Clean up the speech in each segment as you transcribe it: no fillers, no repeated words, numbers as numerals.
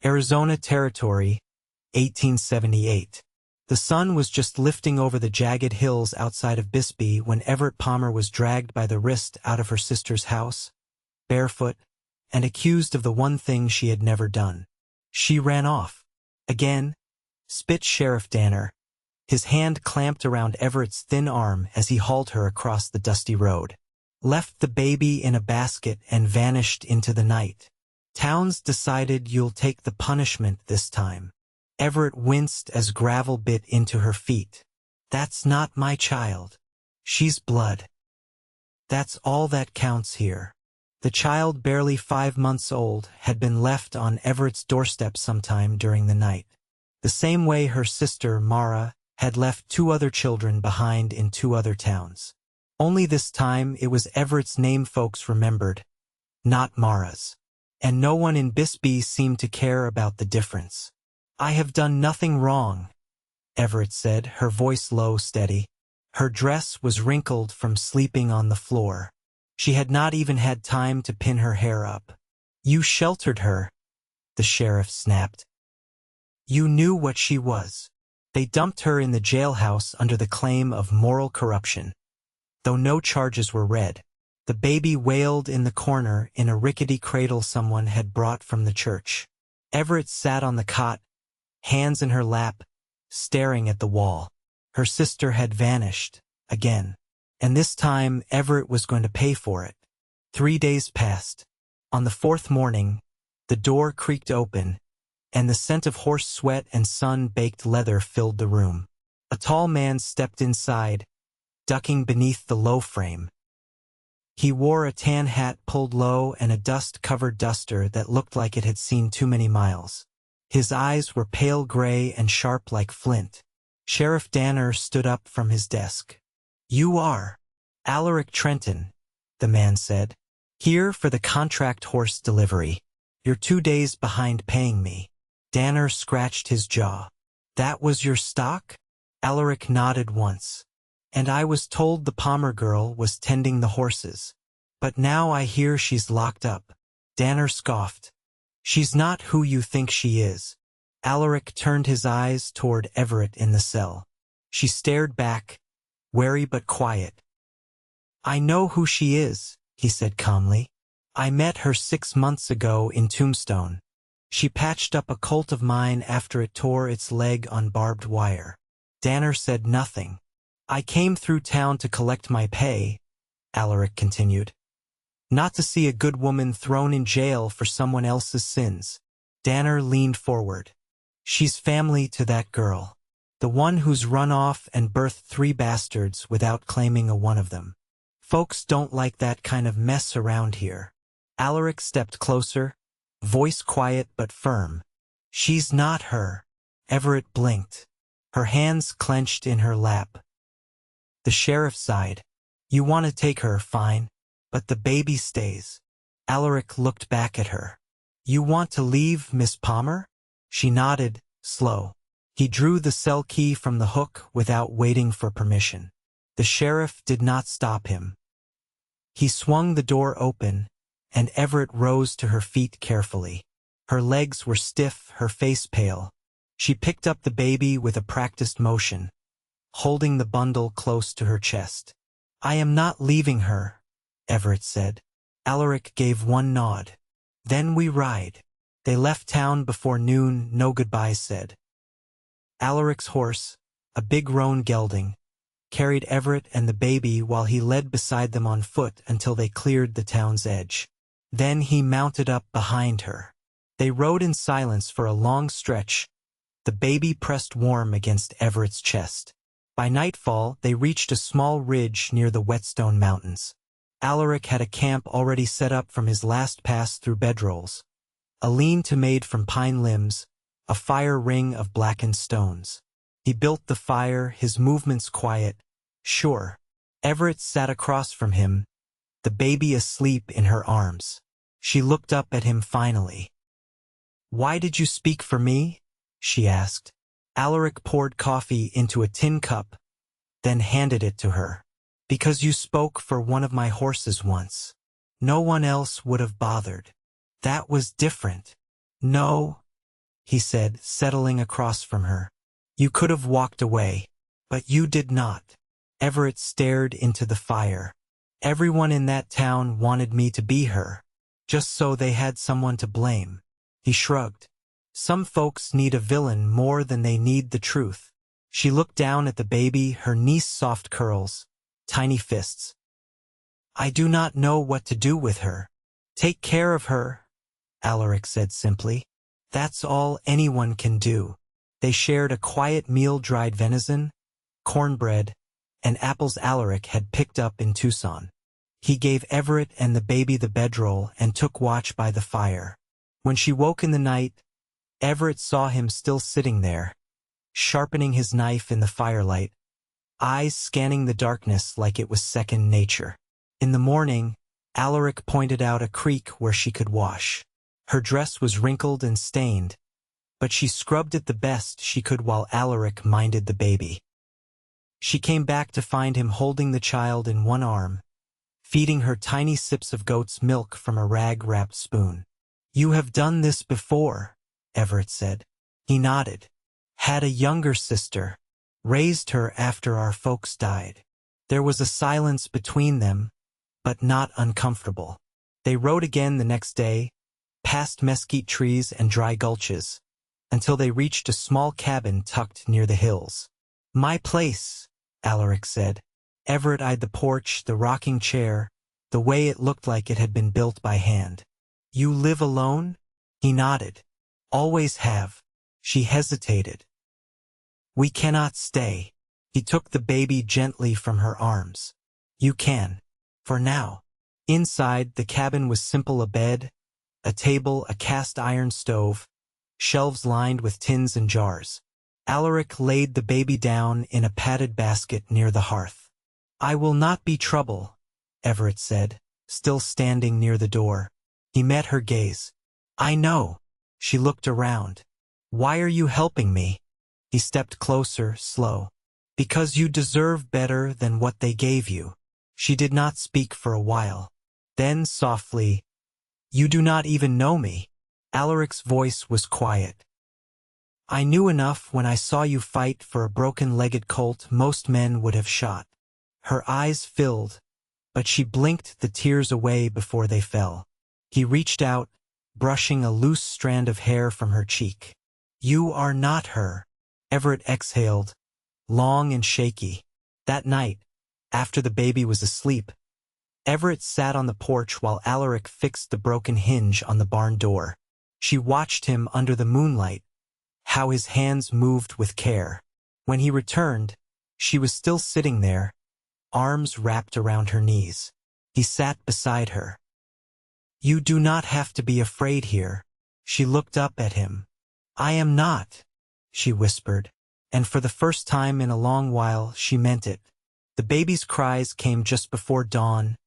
Arizona Territory, 1878. The sun was just lifting over the jagged hills outside of Bisbee when Everett Palmer was dragged by the wrist out of her sister's house, barefoot, and accused of the one thing she had never done. She ran off. Again, spit Sheriff Danner, his hand clamped around Everett's thin arm as he hauled her across the dusty road. Left the baby in a basket and vanished into the night. Towns decided you'll take the punishment this time. Everett winced as gravel bit into her feet. That's not my child. She's blood. That's all that counts here. The child, barely 5 months old, had been left on Everett's doorstep sometime during the night. The same way her sister, Mara, had left 2 other children behind in 2 other towns. Only this time it was Everett's name folks remembered, not Mara's. And no one in Bisbee seemed to care about the difference. I have done nothing wrong, Everett said, her voice low, steady. Her dress was wrinkled from sleeping on the floor. She had not even had time to pin her hair up. You sheltered her, the sheriff snapped. You knew what she was. They dumped her in the jailhouse under the claim of moral corruption. Though no charges were read, the baby wailed in the corner in a rickety cradle someone had brought from the church. Everett sat on the cot, hands in her lap, staring at the wall. Her sister had vanished, again. And this time Everett was going to pay for it. 3 days passed. On the 4th morning, the door creaked open, and the scent of horse sweat and sun-baked leather filled the room. A tall man stepped inside, ducking beneath the low frame. He wore a tan hat pulled low and a dust-covered duster that looked like it had seen too many miles. His eyes were pale gray and sharp like flint. Sheriff Danner stood up from his desk. You are Alaric Trenton, the man said. Here for the contract horse delivery. You're 2 days behind paying me. Danner scratched his jaw. That was your stock? Alaric nodded once. And I was told the Palmer girl was tending the horses. But now I hear she's locked up. Danner scoffed. She's not who you think she is. Alaric turned his eyes toward Everett in the cell. She stared back, wary but quiet. I know who she is, he said calmly. I met her 6 months ago in Tombstone. She patched up a colt of mine after it tore its leg on barbed wire. Danner said nothing. I came through town to collect my pay, Alaric continued. Not to see a good woman thrown in jail for someone else's sins. Danner leaned forward. She's family to that girl. The one who's run off and birthed 3 bastards without claiming a one of them. Folks don't like that kind of mess around here. Alaric stepped closer, voice quiet but firm. She's not her. Everett blinked. Her hands clenched in her lap. The sheriff sighed. You want to take her, fine. But the baby stays. Alaric looked back at her. You want to leave, Miss Palmer? She nodded, slow. He drew the cell key from the hook without waiting for permission. The sheriff did not stop him. He swung the door open, and Everett rose to her feet carefully. Her legs were stiff, her face pale. She picked up the baby with a practiced motion, holding the bundle close to her chest. I am not leaving her, Everett said. Alaric gave one nod. Then we ride. They left town before noon, no goodbyes said. Alaric's horse, a big roan gelding, carried Everett and the baby while he led beside them on foot until they cleared the town's edge. Then he mounted up behind her. They rode in silence for a long stretch, the baby pressed warm against Everett's chest. By nightfall, they reached a small ridge near the Whetstone Mountains. Alaric had a camp already set up from his last pass through bedrolls. A lean-to made from pine limbs, a fire ring of blackened stones. He built the fire, his movements quiet, sure. Everett sat across from him, the baby asleep in her arms. She looked up at him finally. Why did you speak for me? She asked. Alaric poured coffee into a tin cup, then handed it to her. Because you spoke for one of my horses once. No one else would have bothered. That was different. No, he said, settling across from her. You could have walked away, but you did not. Everett stared into the fire. Everyone in that town wanted me to be her, just so they had someone to blame. He shrugged. Some folks need a villain more than they need the truth. She looked down at the baby, her niece's soft curls, tiny fists. I do not know what to do with her. Take care of her, Alaric said simply. That's all anyone can do. They shared a quiet meal, dried venison, cornbread, and apples Alaric had picked up in Tucson. He gave Everett and the baby the bedroll and took watch by the fire. When she woke in the night, Everett saw him still sitting there, sharpening his knife in the firelight, eyes scanning the darkness like it was second nature. In the morning, Alaric pointed out a creek where she could wash. Her dress was wrinkled and stained, but she scrubbed it the best she could while Alaric minded the baby. She came back to find him holding the child in one arm, feeding her tiny sips of goat's milk from a rag-wrapped spoon. You have done this before, Everett said. He nodded. Had a younger sister. Raised her after our folks died. There was a silence between them, but not uncomfortable. They rode again the next day, past mesquite trees and dry gulches, until they reached a small cabin tucked near the hills. My place, Alaric said. Everett eyed the porch, the rocking chair, the way it looked like it had been built by hand. You live alone? He nodded. Always have. She hesitated. We cannot stay. He took the baby gently from her arms. You can. For now. Inside, the cabin was simple: a bed, a table, a cast-iron stove, shelves lined with tins and jars. Alaric laid the baby down in a padded basket near the hearth. I will not be trouble, Everett said, still standing near the door. He met her gaze. I know. She looked around. Why are you helping me? He stepped closer, slow. Because you deserve better than what they gave you. She did not speak for a while. Then, softly, You do not even know me. Alaric's voice was quiet. I knew enough when I saw you fight for a broken-legged colt most men would have shot. Her eyes filled, but she blinked the tears away before they fell. He reached out, brushing a loose strand of hair from her cheek. You are not her. Everett exhaled, long and shaky. That night, after the baby was asleep, Everett sat on the porch while Alaric fixed the broken hinge on the barn door. She watched him under the moonlight, how his hands moved with care. When he returned, she was still sitting there, arms wrapped around her knees. He sat beside her. You do not have to be afraid here. She looked up at him. I am not, she whispered, and for the first time in a long while she meant it. The baby's cries came just before dawn,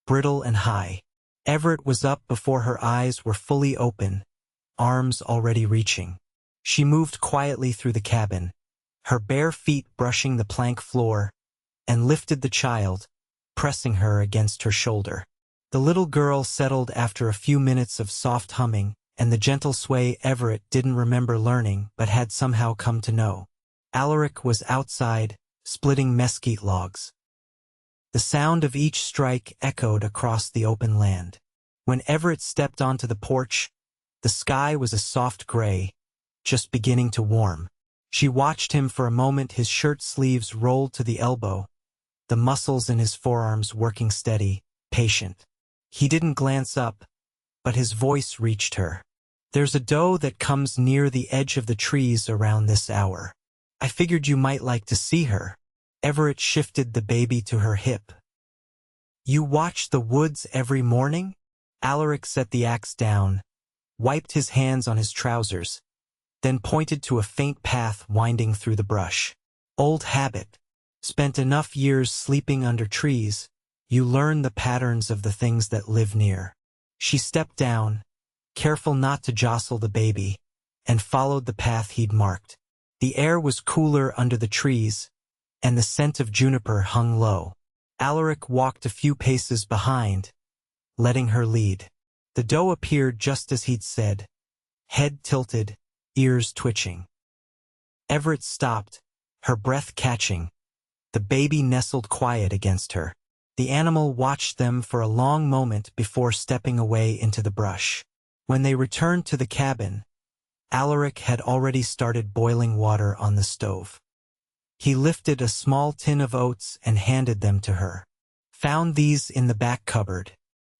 brittle and high. Everett was up before her eyes were fully open, arms already reaching. She moved quietly through the cabin, her bare feet brushing the plank floor, and lifted the child, pressing her against her shoulder. The little girl settled after a few minutes of soft humming and the gentle sway Everett didn't remember learning but had somehow come to know. Alaric was outside, splitting mesquite logs. The sound of each strike echoed across the open land. When Everett stepped onto the porch, the sky was a soft gray, just beginning to warm. She watched him for a moment, his shirt sleeves rolled to the elbow, the muscles in his forearms working steady, patient. He didn't glance up, but his voice reached her. There's a doe that comes near the edge of the trees around this hour. I figured you might like to see her. Everett shifted the baby to her hip. You watch the woods every morning? Alaric set the axe down, wiped his hands on his trousers, then pointed to a faint path winding through the brush. Old habit. Spent enough years sleeping under trees, you learn the patterns of the things that live near. She stepped down, careful not to jostle the baby, and followed the path he'd marked. The air was cooler under the trees, and the scent of juniper hung low. Alaric walked a few paces behind, letting her lead. The doe appeared just as he'd said, head tilted, ears twitching. Everett stopped, her breath catching. The baby nestled quiet against her. The animal watched them for a long moment before stepping away into the brush. When they returned to the cabin, Alaric had already started boiling water on the stove. He lifted a small tin of oats and handed them to her. Found these in the back cupboard.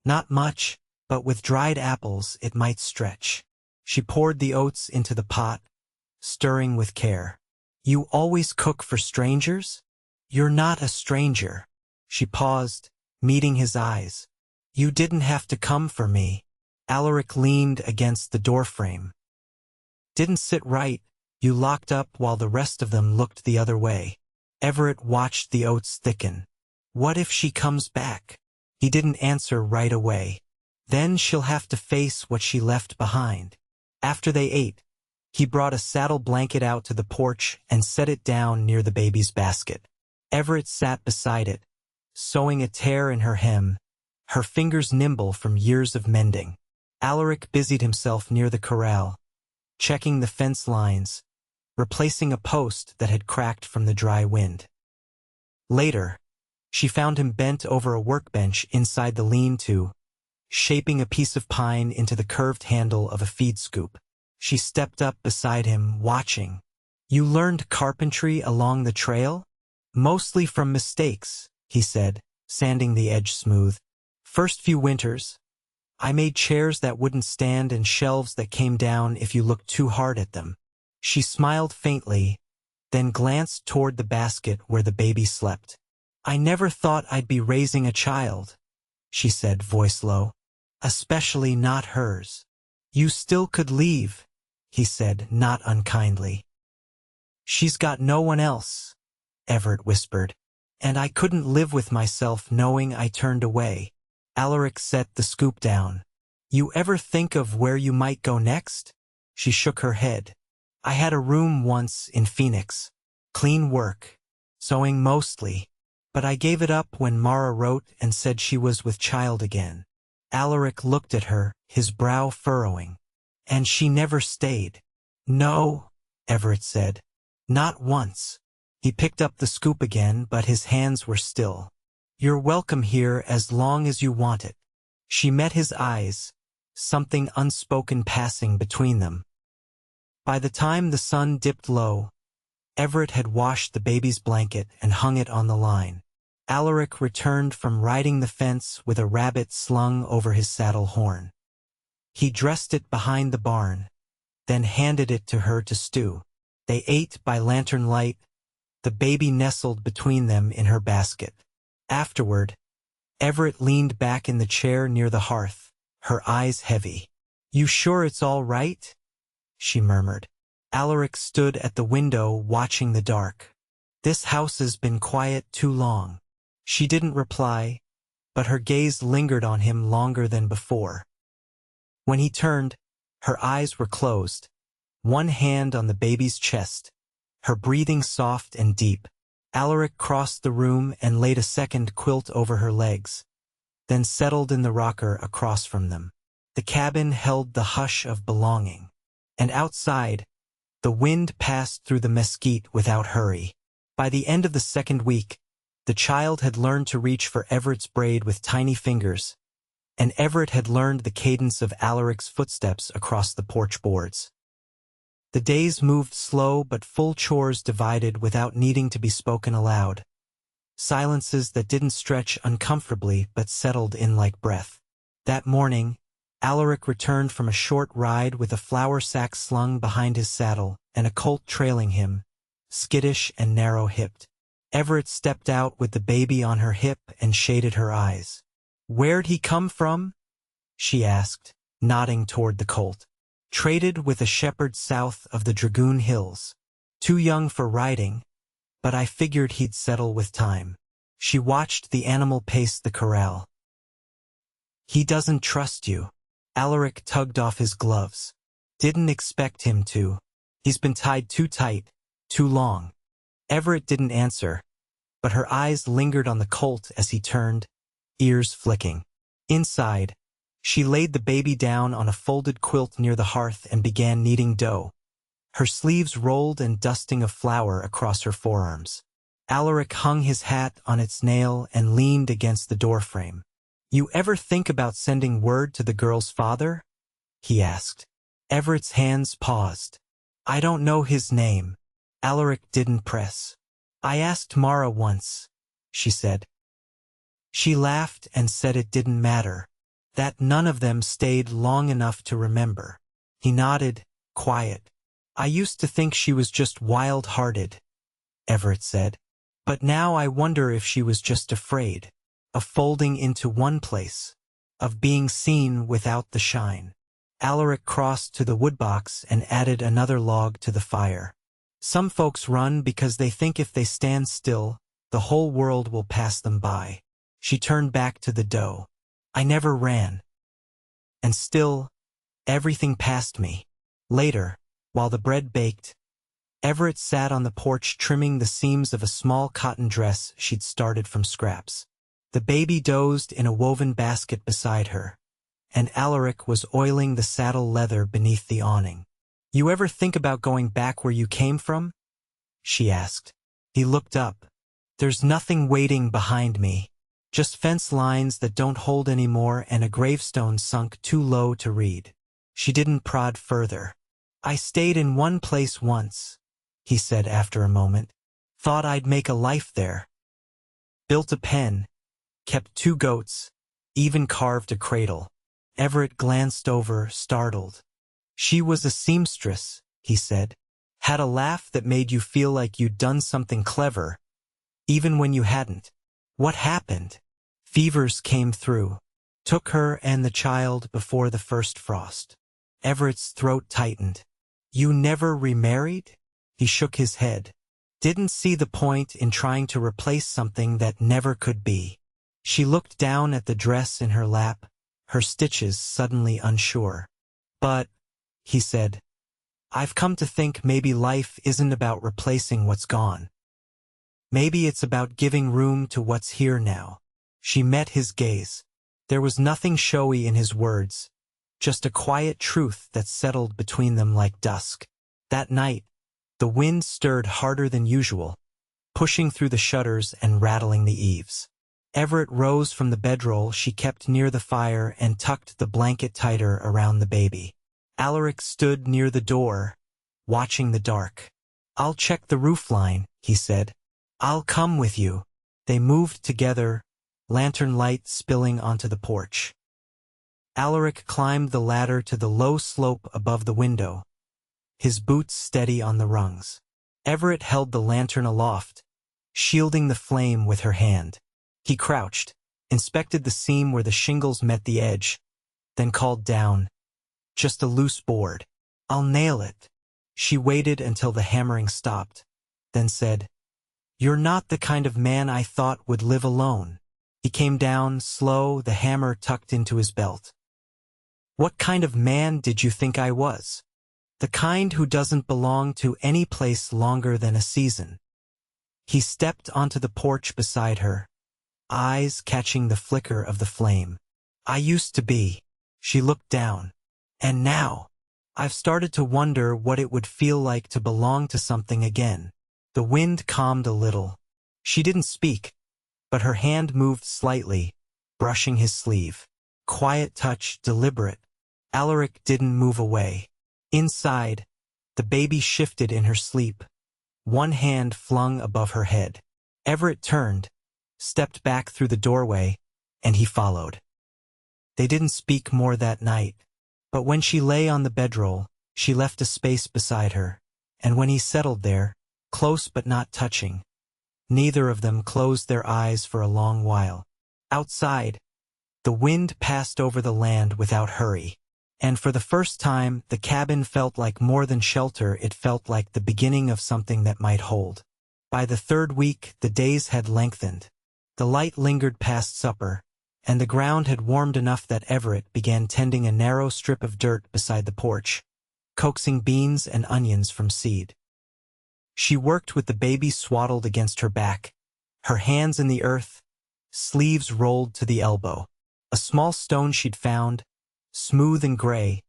Not much, but with dried apples it might stretch. She poured the oats into the pot, stirring with care. You always cook for strangers? You're not a stranger. She paused, meeting his eyes. You didn't have to come for me. Alaric leaned against the doorframe. Didn't sit right. You locked up while the rest of them looked the other way. Everett watched the oats thicken. What if she comes back? He didn't answer right away. Then she'll have to face what she left behind. After they ate, he brought a saddle blanket out to the porch and set it down near the baby's basket. Everett sat beside it, sewing a tear in her hem, her fingers nimble from years of mending. Alaric busied himself near the corral, checking the fence lines, replacing a post that had cracked from the dry wind. Later, she found him bent over a workbench inside the lean-to, shaping a piece of pine into the curved handle of a feed scoop. She stepped up beside him, watching. You learned carpentry along the trail? Mostly from mistakes, he said, sanding the edge smooth. First few winters, I made chairs that wouldn't stand and shelves that came down if you looked too hard at them. She smiled faintly, then glanced toward the basket where the baby slept. I never thought I'd be raising a child, she said, voice low. Especially not hers. You still could leave, he said, not unkindly. She's got no one else, Everett whispered, and I couldn't live with myself knowing I turned away. Alaric set the scoop down. You ever think of where you might go next? She shook her head. I had a room once in Phoenix. Clean work. Sewing mostly. But I gave it up when Mara wrote and said she was with child again. Alaric looked at her, his brow furrowing. And she never stayed. No, Everett said. Not once. He picked up the scoop again, but his hands were still. You're welcome here as long as you want it. She met his eyes, something unspoken passing between them. By the time the sun dipped low, Everett had washed the baby's blanket and hung it on the line. Alaric returned from riding the fence with a rabbit slung over his saddle horn. He dressed it behind the barn, then handed it to her to stew. They ate by lantern light, the baby nestled between them in her basket. Afterward, Everett leaned back in the chair near the hearth, her eyes heavy. You sure it's all right? She murmured. Alaric stood at the window watching the dark. This house has been quiet too long. She didn't reply, but her gaze lingered on him longer than before. When he turned, her eyes were closed, one hand on the baby's chest, her breathing soft and deep. Alaric crossed the room and laid a second quilt over her legs, then settled in the rocker across from them. The cabin held the hush of belonging, and outside, the wind passed through the mesquite without hurry. By the end of the second week, the child had learned to reach for Everett's braid with tiny fingers, and Everett had learned the cadence of Alaric's footsteps across the porch boards. The days moved slow, but full chores divided without needing to be spoken aloud. Silences that didn't stretch uncomfortably but settled in like breath. That morning, Alaric returned from a short ride with a flour sack slung behind his saddle and a colt trailing him, skittish and narrow-hipped. Everett stepped out with the baby on her hip and shaded her eyes. Where'd he come from? She asked, nodding toward the colt. Traded with a shepherd south of the Dragoon Hills. Too young for riding, but I figured he'd settle with time. She watched the animal pace the corral. He doesn't trust you. Alaric tugged off his gloves. Didn't expect him to. He's been tied too tight, too long. Everett didn't answer, but her eyes lingered on the colt as he turned, ears flicking. Inside, she laid the baby down on a folded quilt near the hearth and began kneading dough. her sleeves rolled and dusting of flour across her forearms. Alaric hung his hat on its nail and leaned against the doorframe. "You ever think about sending word to the girl's father?" he asked. Everett's hands paused. "I don't know his name." Alaric didn't press. "I asked Mara once," she said. She laughed and said it didn't matter, that none of them stayed long enough to remember. He nodded, quiet. "I used to think she was just wild-hearted," Everett said. "But now I wonder if she was just afraid, of folding into one place, of being seen without the shine." Alaric crossed to the woodbox and added another log to the fire. "Some folks run because they think if they stand still, the whole world will pass them by." She turned back to the dough. "I never ran. And still, everything passed me." Later, while the bread baked, Everett sat on the porch trimming the seams of a small cotton dress she'd started from scraps. The baby dozed in a woven basket beside her, and Alaric was oiling the saddle leather beneath the awning. "You ever think about going back where you came from?" she asked. He looked up. "There's nothing waiting behind me. Just fence lines that don't hold anymore and a gravestone sunk too low to read." She didn't prod further. "I stayed in one place once," he said after a moment. "Thought I'd make a life there. Built a pen, kept 2 goats, even carved a cradle." Everett glanced over, startled. "She was a seamstress," he said. "Had a laugh that made you feel like you'd done something clever, even when you hadn't. What happened?" "Fevers came through. Took her and the child before the first frost." Everett's throat tightened. "You never remarried?" He shook his head. "Didn't see the point in trying to replace something that never could be." She looked down at the dress in her lap, her stitches suddenly unsure. "But," he said, "I've come to think maybe life isn't about replacing what's gone. Maybe it's about giving room to what's here now." She met his gaze. There was nothing showy in his words, just a quiet truth that settled between them like dusk. That night, the wind stirred harder than usual, pushing through the shutters and rattling the eaves. Everett rose from the bedroll she kept near the fire and tucked the blanket tighter around the baby. Alaric stood near the door, watching the dark. "I'll check the roofline," he said. "I'll come with you." They moved together, lantern light spilling onto the porch. Alaric climbed the ladder to the low slope above the window, his boots steady on the rungs. Everett held the lantern aloft, shielding the flame with her hand. He crouched, inspected the seam where the shingles met the edge, then called down, "Just a loose board. I'll nail it." She waited until the hammering stopped, then said, "You're not the kind of man I thought would live alone." He came down, slow, the hammer tucked into his belt. "What kind of man did you think I was?" "The kind who doesn't belong to any place longer than a season." He stepped onto the porch beside her, eyes catching the flicker of the flame. "I used to be." She looked down. "And now, I've started to wonder what it would feel like to belong to something again." The wind calmed a little. She didn't speak, but her hand moved slightly, brushing his sleeve. Quiet touch, deliberate. Alaric didn't move away. Inside, the baby shifted in her sleep, one hand flung above her head. Everett turned, stepped back through the doorway, and he followed. They didn't speak more that night, but when she lay on the bedroll, she left a space beside her, and when he settled there, close but not touching, neither of them closed their eyes for a long while. Outside, the wind passed over the land without hurry, and for the first time the cabin felt like more than shelter, it felt like the beginning of something that might hold. By the 3rd week, the days had lengthened. The light lingered past supper, and the ground had warmed enough that Everett began tending a narrow strip of dirt beside the porch, coaxing beans and onions from seed. She worked with the baby swaddled against her back, her hands in the earth, sleeves rolled to the elbow. A small stone she'd found, smooth and gray,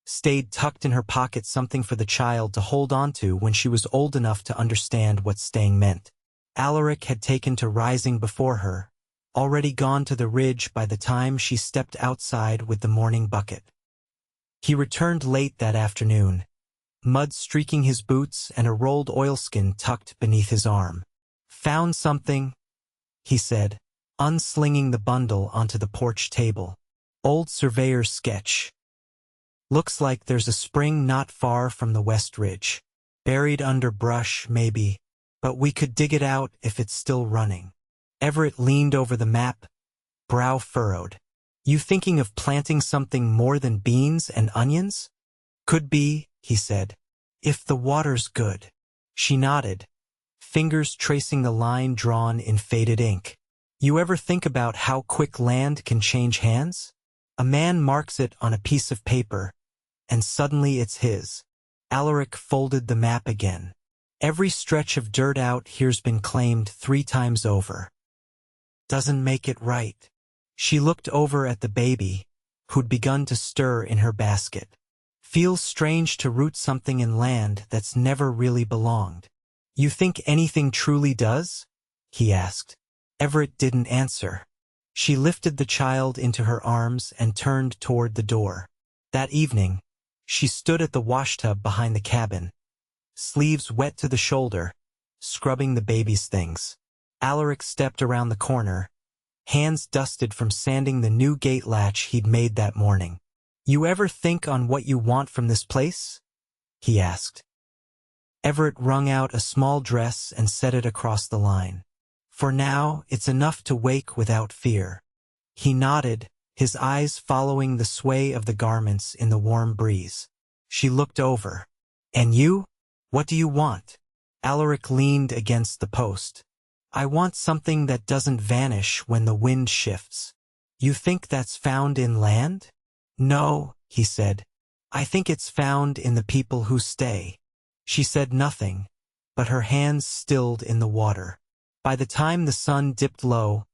stayed tucked in her pocket, something for the child to hold on to when she was old enough to understand what staying meant. Alaric had taken to rising before her, already gone to the ridge by the time she stepped outside with the morning bucket. He returned late that afternoon, mud streaking his boots and a rolled oilskin tucked beneath his arm. "Found something," he said, unslinging the bundle onto the porch table. "Old surveyor's sketch. Looks like there's a spring not far from the west ridge. Buried under brush, maybe, but we could dig it out if it's still running." Everett leaned over the map, brow furrowed. "You thinking of planting something more than beans and onions?" "Could be," he said, "if the water's good." She nodded, fingers tracing the line drawn in faded ink. "You ever think about how quick land can change hands? A man marks it on a piece of paper, and suddenly it's his." Alaric folded the map again. "Every stretch of dirt out here's been claimed 3 times over. Doesn't make it right." She looked over at the baby, who'd begun to stir in her basket. "Feels strange to root something in land that's never really belonged." "You think anything truly does?" he asked. Everett didn't answer. She lifted the child into her arms and turned toward the door. That evening, she stood at the washtub behind the cabin, sleeves wet to the shoulder, scrubbing the baby's things. Alaric stepped around the corner, hands dusted from sanding the new gate latch he'd made that morning. "You ever think on what you want from this place?" he asked. Everett wrung out a small dress and set it across the line. "For now, it's enough to wake without fear." He nodded, his eyes following the sway of the garments in the warm breeze. She looked over. "And you? What do you want?" Alaric leaned against the post. "I want something that doesn't vanish when the wind shifts." "You think that's found in land?" "No," he said. "I think it's found in the people who stay." She said nothing, but her hands stilled in the water. By the time the sun dipped low,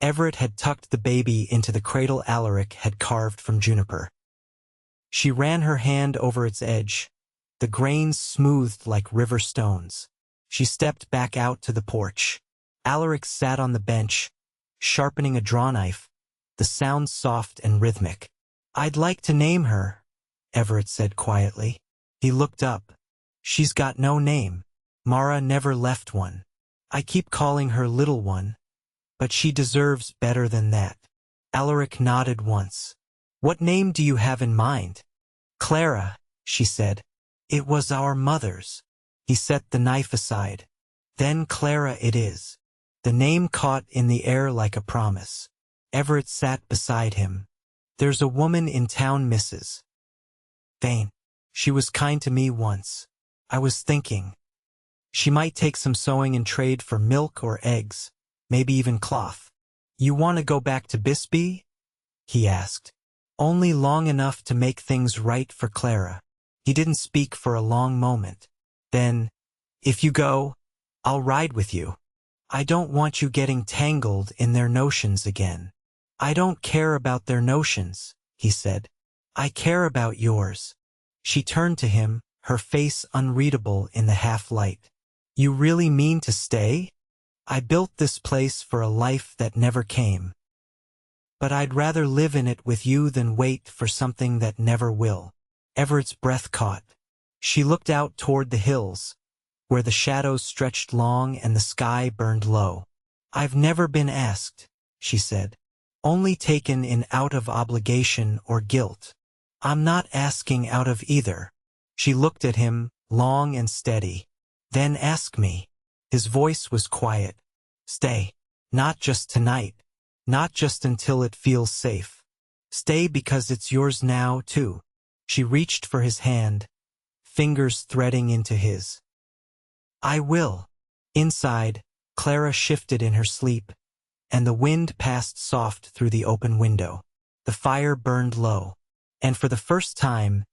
Everett had tucked the baby into the cradle Alaric had carved from juniper. She ran her hand over its edge, the grains smoothed like river stones. She stepped back out to the porch. Alaric sat on the bench, sharpening a drawknife, the sound soft and rhythmic. "I'd like to name her," Everett said quietly. He looked up. "She's got no name. Mara never left one. I keep calling her Little One, but she deserves better than that." Alaric nodded once. "What name do you have in mind?" "Clara," she said. "It was our mother's." He set the knife aside. "Then Clara it is." The name caught in the air like a promise. Everett sat beside him. "There's a woman in town, Mrs. Vane. She was kind to me once. I was thinking, she might take some sewing in trade for milk or eggs, maybe even cloth." "You want to go back to Bisbee?" he asked. "Only long enough to make things right for Clara." He didn't speak for a long moment. Then, "If you go, I'll ride with you. I don't want you getting tangled in their notions again." "I don't care about their notions," he said. "I care about yours." She turned to him, her face unreadable in the half-light. "You really mean to stay? I built this place for a life that never came. But I'd rather live in it with you than wait for something that never will." Everett's breath caught. She looked out toward the hills, where the shadows stretched long and the sky burned low. "I've never been asked," she said. "Only taken in out of obligation or guilt. I'm not asking out of either." She looked at him, long and steady. "Then ask me." His voice was quiet. "Stay. Not just tonight. Not just until it feels safe. Stay because it's yours now, too." She reached for his hand, fingers threading into his. "I will." Inside, Clara shifted in her sleep, and the wind passed soft through the open window. The fire burned low, and for the first time,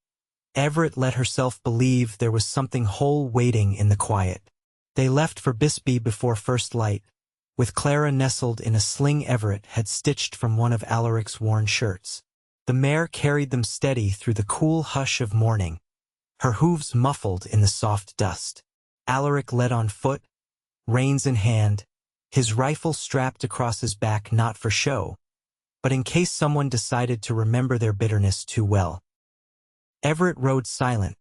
Everett let herself believe there was something whole waiting in the quiet. They left for Bisbee before first light, with Clara nestled in a sling Everett had stitched from one of Alaric's worn shirts. The mare carried them steady through the cool hush of morning, her hooves muffled in the soft dust. Alaric led on foot, reins in hand, his rifle strapped across his back not for show, but in case someone decided to remember their bitterness too well. Everett rode silent,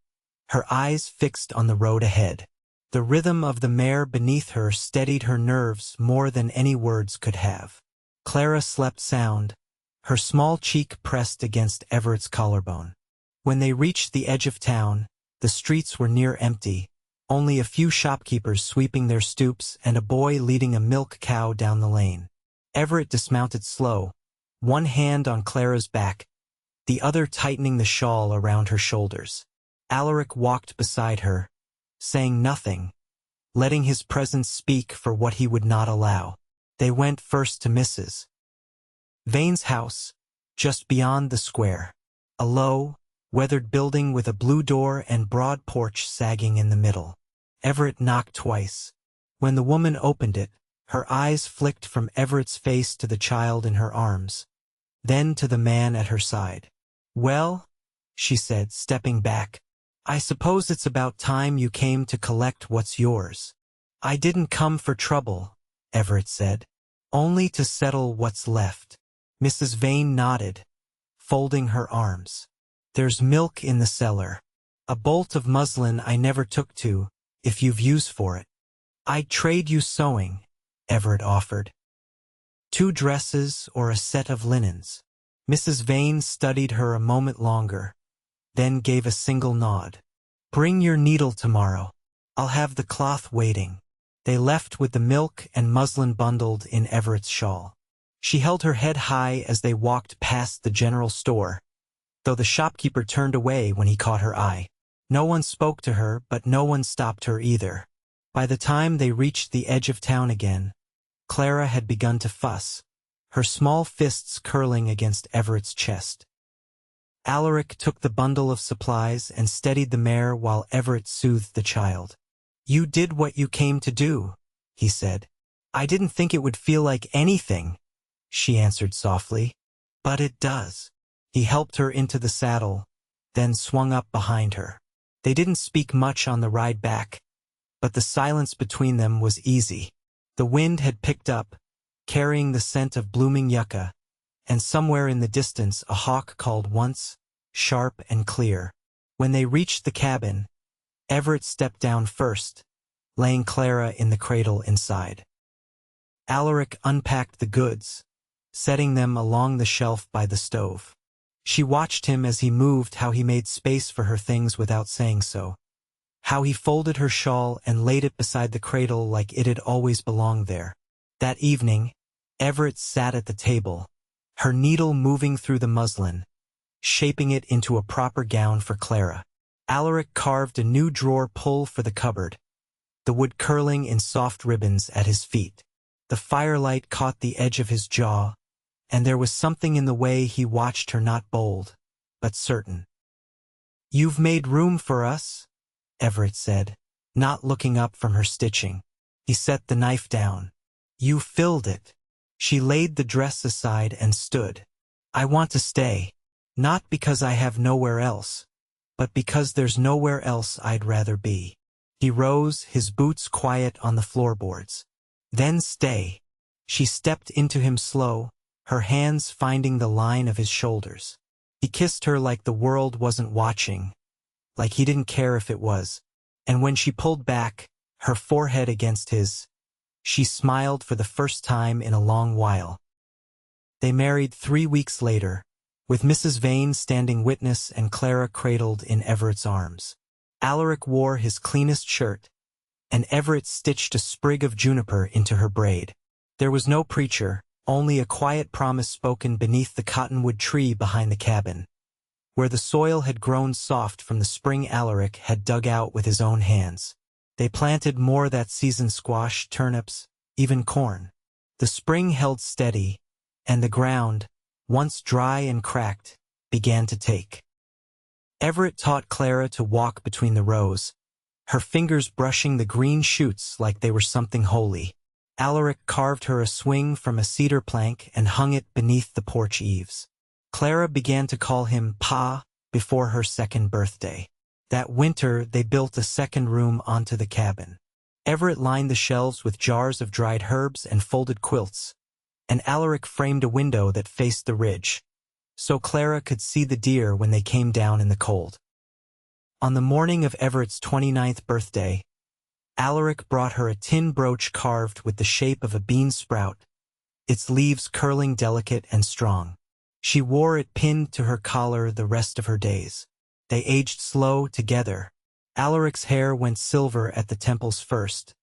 her eyes fixed on the road ahead. The rhythm of the mare beneath her steadied her nerves more than any words could have. Clara slept sound, her small cheek pressed against Everett's collarbone. When they reached the edge of town, the streets were near empty, only a few shopkeepers sweeping their stoops and a boy leading a milk cow down the lane. Everett dismounted slow, one hand on Clara's back, the other tightening the shawl around her shoulders. Alaric walked beside her, saying nothing, letting his presence speak for what he would not allow. They went first to Mrs. Vane's house, just beyond the square. A low, weathered building with a blue door and broad porch sagging in the middle. Everett knocked twice. When the woman opened it, her eyes flicked from Everett's face to the child in her arms, then to the man at her side. "Well," she said, stepping back, "I suppose it's about time you came to collect what's yours." "I didn't come for trouble," Everett said, "only to settle what's left." Mrs. Vane nodded, folding her arms. "There's milk in the cellar. A bolt of muslin I never took to, if you've use for it." "I'd trade you sewing," Everett offered. "2 dresses or a set of linens." Mrs. Vane studied her a moment longer, then gave a single nod. "Bring your needle tomorrow. I'll have the cloth waiting." They left with the milk and muslin bundled in Everett's shawl. She held her head high as they walked past the general store, though the shopkeeper turned away when he caught her eye. No one spoke to her, but no one stopped her either. By the time they reached the edge of town again, Clara had begun to fuss, her small fists curling against Everett's chest. Alaric took the bundle of supplies and steadied the mare while Everett soothed the child. "You did what you came to do," he said. "I didn't think it would feel like anything," she answered softly. "But it does." He helped her into the saddle, then swung up behind her. They didn't speak much on the ride back, but the silence between them was easy. The wind had picked up, carrying the scent of blooming yucca, and somewhere in the distance a hawk called once, sharp and clear. When they reached the cabin, Everett stepped down first, laying Clara in the cradle inside. Alaric unpacked the goods, setting them along the shelf by the stove. She watched him as he moved, how he made space for her things without saying so, how he folded her shawl and laid it beside the cradle like it had always belonged there. That evening, Everett sat at the table, her needle moving through the muslin, shaping it into a proper gown for Clara. Alaric carved a new drawer pull for the cupboard, the wood curling in soft ribbons at his feet. The firelight caught the edge of his jaw, and there was something in the way he watched her, not bold, but certain. "You've made room for us," Everett said, not looking up from her stitching. He set the knife down. "You filled it." She laid the dress aside and stood. "I want to stay, not because I have nowhere else, but because there's nowhere else I'd rather be." He rose, his boots quiet on the floorboards. "Then stay." She stepped into him slow, her hands finding the line of his shoulders. He kissed her like the world wasn't watching, like he didn't care if it was. And when she pulled back, her forehead against his, she smiled for the first time in a long while. They married 3 weeks later, with Mrs. Vane standing witness and Clara cradled in Everett's arms. Alaric wore his cleanest shirt, and Everett stitched a sprig of juniper into her braid. There was no preacher, only a quiet promise spoken beneath the cottonwood tree behind the cabin, where the soil had grown soft from the spring Alaric had dug out with his own hands. They planted more that season: squash, turnips, even corn. The spring held steady, and the ground, once dry and cracked, began to take. Everett taught Clara to walk between the rows, her fingers brushing the green shoots like they were something holy. Alaric carved her a swing from a cedar plank and hung it beneath the porch eaves. Clara began to call him Pa before her second birthday. That winter, they built a second room onto the cabin. Everett lined the shelves with jars of dried herbs and folded quilts, and Alaric framed a window that faced the ridge, so Clara could see the deer when they came down in the cold. On the morning of Everett's 29th birthday, Alaric brought her a tin brooch carved with the shape of a bean sprout, its leaves curling delicate and strong. She wore it pinned to her collar the rest of her days. They aged slow together. Alaric's hair went silver at the temples first,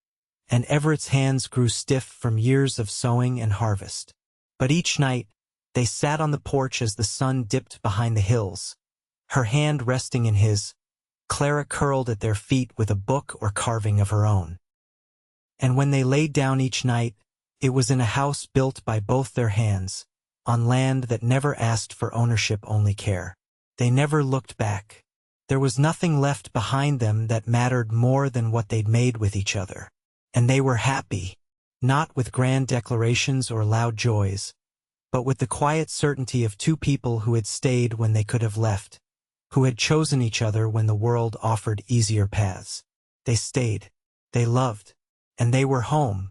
and Everett's hands grew stiff from years of sowing and harvest. But each night, they sat on the porch as the sun dipped behind the hills. Her hand resting in his, Clara curled at their feet with a book or carving of her own. And when they laid down each night, it was in a house built by both their hands, on land that never asked for ownership, only care. They never looked back. There was nothing left behind them that mattered more than what they'd made with each other. And they were happy, not with grand declarations or loud joys, but with the quiet certainty of two people who had stayed when they could have left, who had chosen each other when the world offered easier paths. They stayed, they loved, and they were home,